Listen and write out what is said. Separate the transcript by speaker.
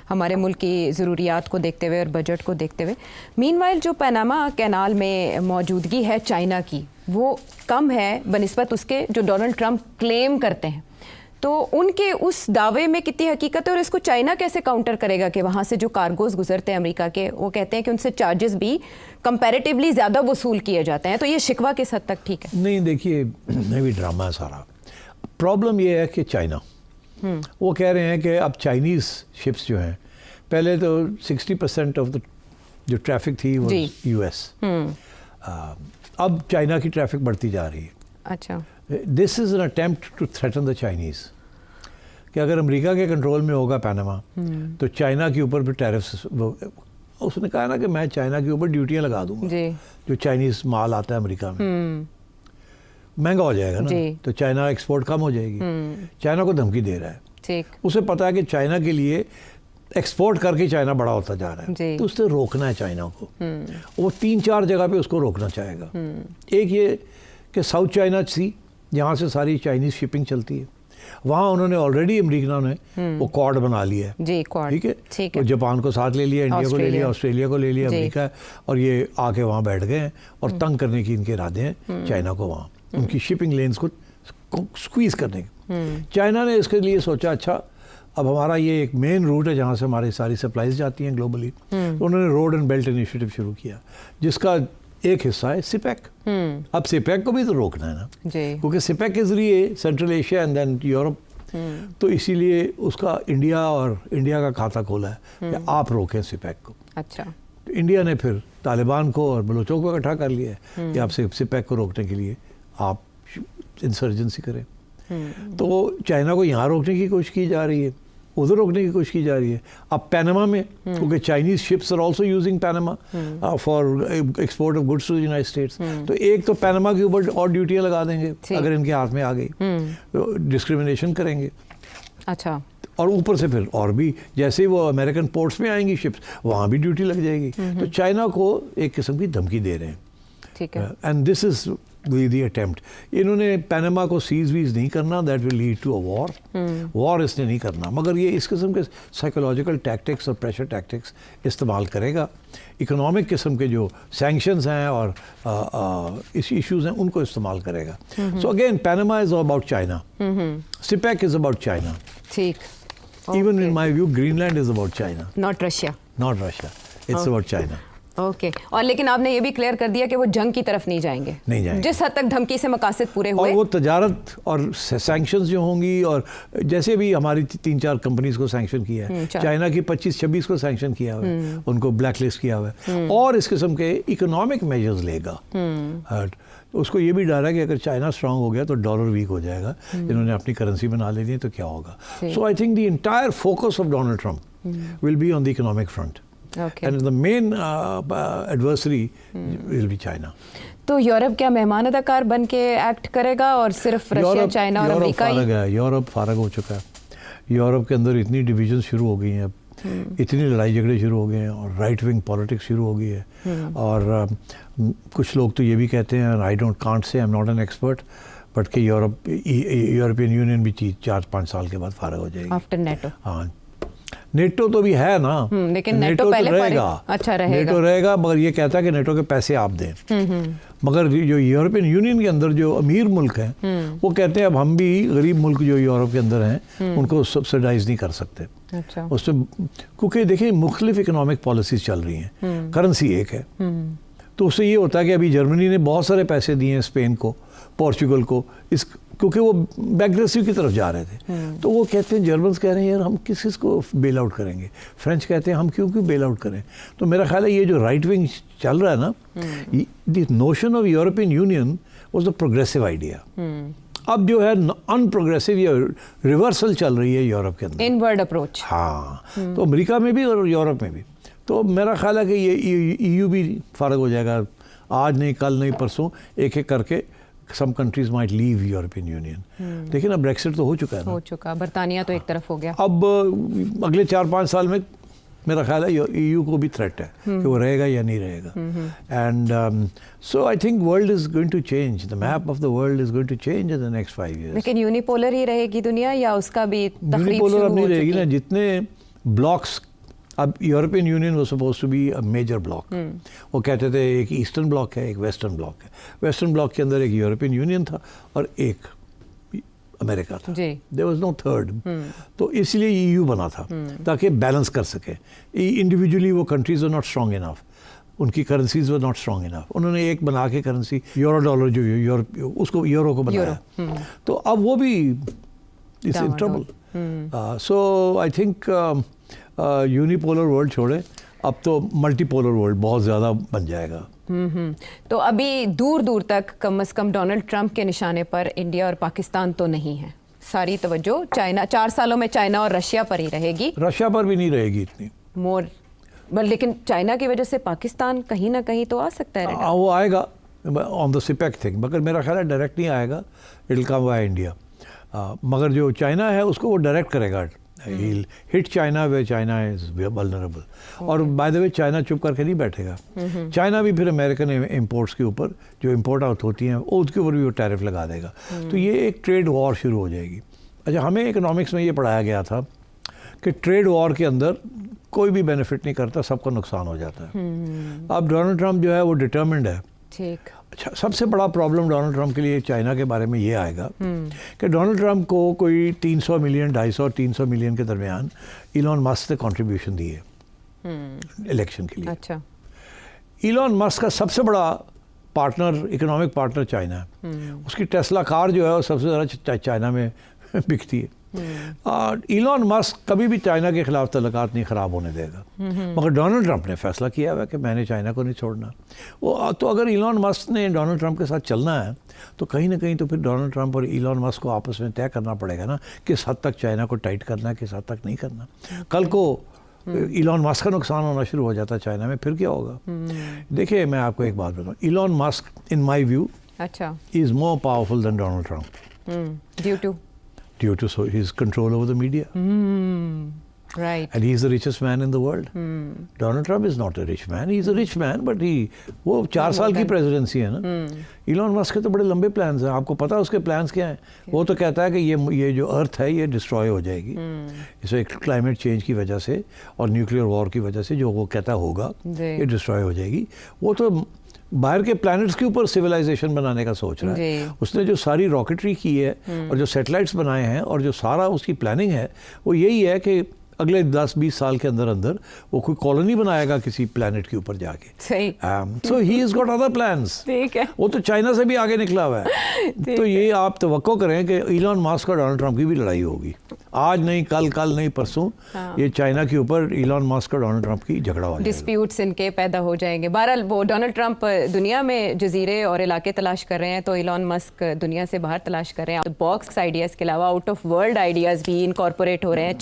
Speaker 1: हमारे मुल्क की ज़रूरियात को देखते हुए और बजट को देखते हुए। मीनवाइल जो पनामा कैनाल में मौजूदगी है चाइना की, वो कम है बनिस्बत उसके जो डोनाल्ड ट्रंप क्लेम करते हैं। तो उनके उस दावे में कितनी हकीकत है और इसको चाइना कैसे काउंटर करेगा कि वहाँ से जो कार्गोज गुजरते हैं अमेरिका के, वो कहते हैं कि उनसे चार्जेस भी कंपैरेटिवली ज़्यादा वसूल किए जाते हैं। तो ये शिकवा किस हद तक ठीक है?
Speaker 2: नहीं, देखिए, ये भी ड्रामा है सारा। प्रॉब्लम ये है कि चाइना वो कह रहे हैं कि अब चाइनीज़ शिप्स जो हैं, पहले तो 60% ऑफ द जो ट्रैफिक थी वो यूएस, अब चाइना की ट्रैफिक बढ़ती जा रही है।
Speaker 1: अच्छा,
Speaker 2: this is an attempt to threaten the Chinese कि अगर अमेरिका के कंट्रोल में होगा पनामा तो चाइना के ऊपर भी टैरिफ्स, उसने कहा ना कि मैं चाइना के ऊपर ड्यूटियाँ लगा दूंगा जो चाइनीज़ माल आता है अमेरिका में, महंगा हो जाएगा ना, तो चाइना एक्सपोर्ट कम हो जाएगी। चाइना को धमकी दे रहा है।
Speaker 1: ठीक। उसे
Speaker 2: पता है कि चाइना के लिए एक्सपोर्ट करके चाइना बड़ा होता जा रहा है, तो उससे रोकना है चाइना को। वो 3-4 जगह पे उसको रोकना चाहेगा। एक ये कि साउथ चाइना सी, जहाँ से सारी चाइनीज़ शिपिंग चलती है, वहाँ उन्होंने ऑलरेडी अमेरिका ने वो कॉर्ड बना लिया है।
Speaker 1: जी, कॉर्ड,
Speaker 2: ठीक है। तो जापान को साथ ले लिया, इंडिया को ले लिया, ऑस्ट्रेलिया को ले लिया, अमेरिका, और ये आके वहाँ बैठ गए हैं और तंग करने की इनके इरादे हैं चाइना को, वहाँ उनकी शिपिंग लेन्स को स्क्वीज़ करने के। चाइना ने इसके लिए सोचा, अच्छा अब हमारा ये एक मेन रूट है जहाँ से हमारी सारी सप्लाईज जाती हैं ग्लोबली। तो उन्होंने रोड एंड बेल्ट इनिशिएटिव शुरू किया, जिसका एक हिस्सा है सिपेक। अब सिपेक को भी तो रोकना है ना, क्योंकि सिपेक के जरिए Central Asia and then Europe, तो इसीलिए उसका इंडिया का खाता खोला है कि आप रोकें सिपेक को।
Speaker 1: अच्छा,
Speaker 2: तो इंडिया ने फिर तालिबान को और बलूचों को इकट्ठा कर लिया है कि आप सिपेक को रोकने के लिए आप इंसर्जेंसी करें। तो चाइना को यहाँ रोकने की कोशिश की जा रही है, उधर रोकने की कोशिश की जा रही है। अब पनामा में, क्योंकि Chinese ships are also using Panama for export of goods to the United States, तो एक तो पनामा के ऊपर और ड्यूटियाँ लगा देंगे अगर इनके हाथ में आ गई, तो डिस्क्रिमिनेशन करेंगे।
Speaker 1: अच्छा,
Speaker 2: और ऊपर से फिर और भी, जैसे ही वो अमेरिकन पोर्ट्स में आएंगी शिप्स, वहाँ भी ड्यूटी लग जाएगी। तो चाइना को एक किस्म की धमकी दे रहे हैं।
Speaker 1: ठीक है।
Speaker 2: And this is the attempt. इन्होंने पनामा को सीज वीज नहीं करना, that will lead to a war. War इसने नहीं करना, मगर ये इस किस्म के साइकोलॉजिकल टैक्टिक्स और प्रेशर टैक्टिक्स इस्तेमाल करेगा। इकोनॉमिक किस्म के जो सैंक्शंस हैं और इस इश्यूज हैं उनको इस्तेमाल करेगा। So again Panama is about China, CPEC is about China.
Speaker 1: ठीक।
Speaker 2: Even in my view, Greenland is about China.
Speaker 1: Not Russia.
Speaker 2: Not Russia. It's about China.
Speaker 1: Okay. और लेकिन आपने ये भी क्लियर कर दिया कि वो जंग की तरफ नहीं जाएंगे।
Speaker 2: नहीं जाएंगे।
Speaker 1: जिस हद तक धमकी से मकासद पूरे हुए।
Speaker 2: और वो तजारत और सैंक्शंस जो होंगी, और जैसे भी हमारी 3-4 कंपनीज को सैंक्शन किया है, चाइना की 25-26 को सैंक्शन किया हुआ है, उनको ब्लैक लिस्ट किया हुआ है, और इस किस्म के इकोनॉमिक मेजर्स लेगा। उसको ये भी डर है कि अगर चाइना स्ट्रांग हो गया तो डॉलर वीक हो जाएगा, इन्होंने अपनी करेंसी बना लेनी है तो क्या होगा। So I think the entire focus of Donald Trump will be on the economic front, and the main adversary will be China.
Speaker 1: तो यूरोप क्या मेहमान अदाकार बन के एक्ट करेगा और सिर्फ रशिया, चाइना और अमेरिका ही?
Speaker 2: यूरोप फारग हो चुका है। यूरोप के अंदर इतनी डिवीजन शुरू हो गई हैं, अब इतनी लड़ाई झगड़े शुरू हो गए हैं, और राइट विंग पॉलिटिक्स शुरू हो गई है। और कुछ लोग तो ये भी कहते हैं, I can't say, I am not an expert, but कि यूरोपियन यूनियन भी 4-5 साल के बाद फारग हो जाएगी
Speaker 1: आफ्टर नेटो।
Speaker 2: हाँ, नेटो तो भी है ना,
Speaker 1: लेकिन नेटो पहले
Speaker 2: तो रहेगा।
Speaker 1: अच्छा रहेगा।
Speaker 2: नेटो रहेगा, मगर ये कहता है कि नेटो के पैसे आप दें। मगर जो यूरोपियन यूनियन के अंदर जो अमीर मुल्क हैं, वो कहते हैं अब हम भी गरीब मुल्क जो यूरोप के अंदर हैं उनको सब्सिडाइज नहीं कर सकते।
Speaker 1: अच्छा।
Speaker 2: उससे, क्योंकि देखिए मुख्तलिफ इकोनॉमिक पॉलिसीज चल रही हैं, करेंसी एक है, तो उससे ये होता है कि अभी जर्मनी ने बहुत सारे पैसे दिए हैं स्पेन को, पोर्चुगल को, इस क्योंकि वो बैकग्रेसिव की तरफ जा रहे थे। तो वो कहते हैं, जर्मन्स कह रहे हैं यार हम किस को बेल आउट करेंगे, फ्रेंच कहते हैं हम क्यों बेल आउट करें। तो मेरा ख्याल है ये जो राइट विंग चल रहा है ना, the notion of European union was a progressive idea. अब जो है अनप्रोग्रेसिव या रिवर्सल चल रही है यूरोप के अंदर,
Speaker 1: इनवर्ड अप्रोच।
Speaker 2: हाँ, तो अमेरिका में भी और यूरोप में भी। तो मेरा ख्याल है कि ये EU भी फारग हो जाएगा, आज नहीं कल नहीं परसों, एक एक करके some countries might leave European Union। लेकिन अब ब्रेक्सिट तो हो चुका है ना,
Speaker 1: हो चुका, बरतानिया तो एक तरफ हो गया।
Speaker 2: अब अगले 4-5 साल में मेरा ख्याल है EU को भी थ्रेट है कि वो रहेगा या नहीं रहेगा। And so I think world is going to change, the map of the world is going to change in the next 5 years।
Speaker 1: लेकिन यूनिपोलर ही रहेगी दुनिया या उसका भी
Speaker 2: यूनिपोलर अब नहीं रहेगी ना, जितने ब्लॉक्स अब यूरोपियन यूनियन वो suppose to be a major block. वो कहते थे एक ईस्टर्न ब्लॉक है, एक वेस्टर्न ब्लॉक है। वेस्टर्न ब्लॉक के अंदर एक यूरोपियन यूनियन था और एक अमेरिका था। There was no third. तो इसलिए ईयू बना था ताकि बैलेंस कर सके। इंडिविजुअली वो countries are not strong enough, उनकी currencies were not strong enough. उन्होंने एक बना के करेंसी यूरो डॉलर जो उसको यूरो को बनाया। तो अब वो भी it's in trouble. So I think unipolar world छोड़े, अब तो मल्टीपोलर वर्ल्ड बहुत ज़्यादा बन जाएगा।
Speaker 1: तो अभी दूर दूर तक कम से कम डोनाल्ड ट्रंप के निशाने पर इंडिया और पाकिस्तान तो नहीं है। सारी तवज्जो चाइना, 4 सालों में चाइना और रशिया पर ही रहेगी।
Speaker 2: रशिया पर भी नहीं रहेगी इतनी
Speaker 1: मोर, लेकिन चाइना की वजह से पाकिस्तान कहीं ना कहीं तो आ सकता है।
Speaker 2: वो आएगा ऑन द सिपेक थिंग, मगर मेरा ख्याल है डायरेक्ट नहीं आएगा, it will come by India. मगर जो चाइना है उसको वो डायरेक्ट करेगा। He'll hit China where China is vulnerable. और बाय द वे चाइना चुप करके नहीं बैठेगा। चाइना भी फिर अमेरिकन इंपोर्ट्स के ऊपर जो इंपोर्ट आउट होती हैं उसके ऊपर भी वो टैरिफ लगा देगा। तो ये एक ट्रेड वॉर शुरू हो जाएगी। अच्छा, हमें इकोनॉमिक्स में ये पढ़ाया गया था कि ट्रेड वॉर के अंदर कोई भी बेनिफिट नहीं करता, सबको नुकसान हो जाता है। अब डोनाल्ड ट्रंप जो है वो डिटर्मिन्ड है।
Speaker 1: ठीक।
Speaker 2: अच्छा, सबसे बड़ा प्रॉब्लम डोनाल्ड ट्रंप के लिए चाइना के बारे में ये आएगा कि डोनाल्ड ट्रंप को कोई 300 मिलियन, 250 और 300 मिलियन के दरमियान इलॉन मस्क ने कंट्रीब्यूशन दी है इलेक्शन के लिए।
Speaker 1: अच्छा।
Speaker 2: इलॉन मस्क का सबसे बड़ा पार्टनर, इकोनॉमिक पार्टनर चाइना है। उसकी टेस्ला कार जो है वो सबसे ज़्यादा चाइना में बिकती है। और इलॉन मस्क कभी भी चाइना के खिलाफ तल्लुकात नहीं ख़राब होने देगा। मगर डोनाल्ड ट्रंप ने फैसला किया हुआ है कि मैंने चाइना को नहीं छोड़ना। वो तो अगर इलॉन मस्क ने डोनाल्ड ट्रंप के साथ चलना है तो कहीं ना कहीं तो फिर डोनाल्ड ट्रंप और इलॉन मस्क को आपस में तय करना पड़ेगा ना, किस हद तक चाइना को टाइट करना है, किस हद तक नहीं करना। कल को इलॉन मस्क का नुकसान होना शुरू हो जाता है चाइना में, फिर क्या होगा? देखिए, मैं आपको एक बात बताऊँ, Elon Musk in my view
Speaker 1: अच्छा
Speaker 2: is more powerful than Donald Trump due to his control over the media.
Speaker 1: Right.
Speaker 2: And he's the richest man in the world. Donald Trump is not a rich man. He's a rich man, but वो 4 साल की presidency है ना। Elon Musk के तो बड़े लंबे plans हैं। आपको पता है उसके प्लान्स क्या हैं? वो तो कहता है कि ये जो अर्थ है ये डिस्ट्रॉय हो जाएगी इसे क्लाइमेट चेंज की वजह से और न्यूक्लियर वॉर की वजह से, जो वो कहता होगा ये डिस्ट्रॉय हो जाएगी। वो तो बाहर के प्लैनेट्स के ऊपर सिविलाइजेशन बनाने का सोच रहा है। उसने जो सारी रॉकेटरी की है और जो सैटेलाइट्स बनाए हैं और जो सारा उसकी प्लानिंग है वो यही है कि अगले 10-20 साल के अंदर अंदर वो कोई कॉलोनी बनाएगा किसी प्लैनेट के ऊपर जाके।
Speaker 1: सही।
Speaker 2: So he is got other plans. ठीक है। वो तो चाइना से भी आगे निकला हुआ है। तो ये आप तवक्को करें कि इलॉन मस्क और डोनाल्ड ट्रंप की भी लड़ाई होगी। आज नहीं कल, कल नहीं परसों। ये चाइना के ऊपर इलॉन मस्क और डोनाल्ड ट्रंप की झगड़ा हो जाएगा।
Speaker 1: डिस्प्यूट्स इनके पैदा हो जाएंगे। बहरहाल वो डोनाल्ड ट्रंप दुनिया में जजीरे और इलाके तलाश कर रहे हैं, तो इलॉन मस्क दुनिया से बाहर तलाश कर रहे हैं। बॉक्स आइडियाज़ के अलावा आउट ऑफ वर्ल्ड आइडियाज़ भी इनकॉर्पोरेट हो रहे हैं।